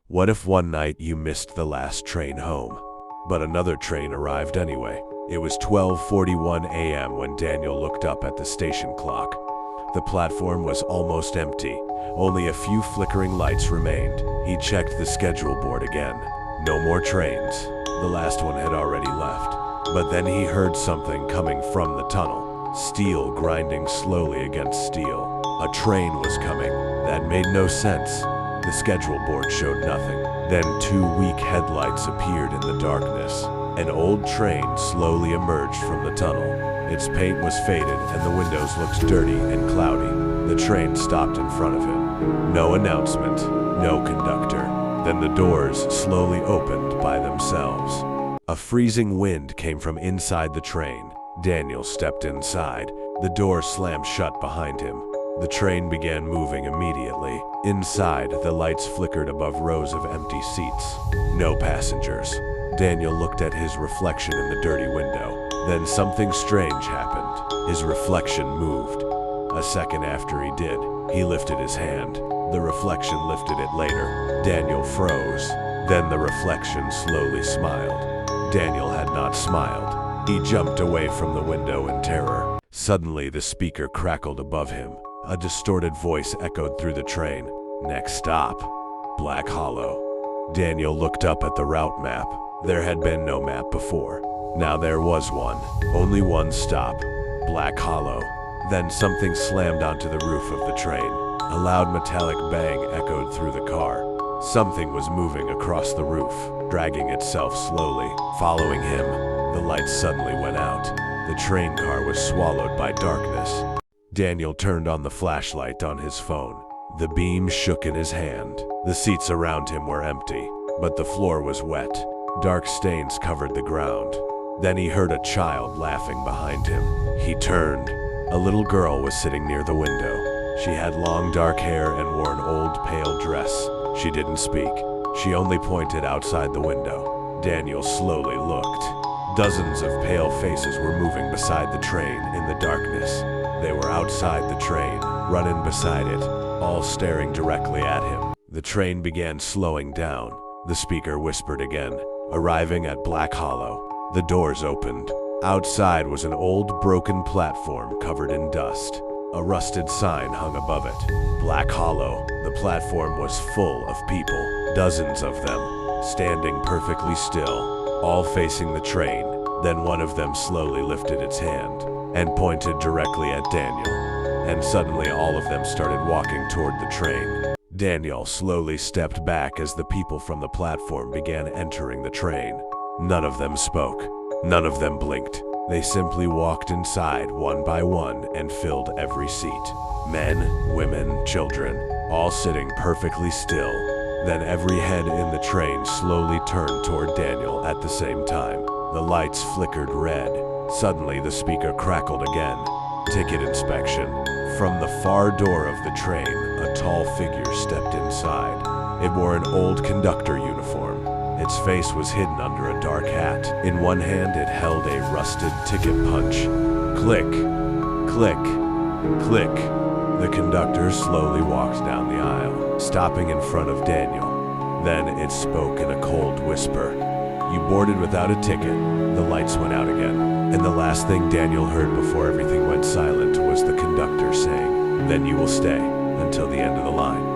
What if one night you missed the last train home? But another train arrived anyway. It was 12:41 a.m. when Daniel looked up at the station clock. The platform was almost empty. Only a few flickering lights remained. He checked the schedule board again. No more trains. The last one had already left. But then he heard something coming from the tunnel. Steel grinding slowly against steel. A train was coming. That made no sense. The schedule board showed nothing. Then two weak headlights appeared in the darkness. An old train slowly emerged from the tunnel. Its paint was faded and the windows looked dirty and cloudy. The train stopped in front of him. No announcement, no conductor. Then the doors slowly opened by themselves. A freezing wind came from inside the train. Daniel stepped inside. The door slammed shut behind him. The train began moving immediately. Inside, the lights flickered above rows of empty seats. No passengers. Daniel looked at his reflection in the dirty window. Then something strange happened. His reflection moved. A second after he did, he lifted his hand. The reflection lifted it later. Daniel froze. Then the reflection slowly smiled. Daniel had not smiled. He jumped away from the window in terror. Suddenly, the speaker crackled above him. A distorted voice echoed through the train. Next stop, Black Hollow. Daniel looked up at the route map. There had been no map before. Now there was one. Only one stop, Black Hollow. Then something slammed onto the roof of the train. A loud metallic bang echoed through the car. Something was moving across the roof, dragging itself slowly. Following him, the lights suddenly went out. The train car was swallowed by darkness. Daniel turned on the flashlight on his phone. The beam shook in his hand. The seats around him were empty, but the floor was wet. Dark stains covered the ground. Then he heard a child laughing behind him. He turned. A little girl was sitting near the window. She had long dark hair and wore an old pale dress. She didn't speak. She only pointed outside the window. Daniel slowly looked. Dozens of pale faces were moving beside the train in the darkness. They were outside the train, running beside it, all staring directly at him. The train began slowing down. The speaker whispered again. Arriving at Black Hollow, the doors opened. Outside was an old broken platform covered in dust. A rusted sign hung above it. Black Hollow. The platform was full of people, dozens of them, standing perfectly still, all facing the train. Then one of them slowly lifted its hand and pointed directly at Daniel. And suddenly all of them started walking toward the train. Daniel slowly stepped back as the people from the platform began entering the train. None of them spoke. None of them blinked. They simply walked inside one by one and filled every seat. Men, women, children, all sitting perfectly still. Then every head in the train slowly turned toward Daniel at the same time. The lights flickered red. Suddenly, the speaker crackled again. Ticket inspection. From the far door of the train, a tall figure stepped inside. It wore an old conductor uniform. Its face was hidden under a dark hat. In one hand, it held a rusted ticket punch. Click, click, click. The conductor slowly walked down the aisle, stopping in front of Daniel. Then it spoke in a cold whisper. You boarded without a ticket. The lights went out again. And the last thing Daniel heard before everything went silent was the conductor saying, "Then you will stay until the end of the line."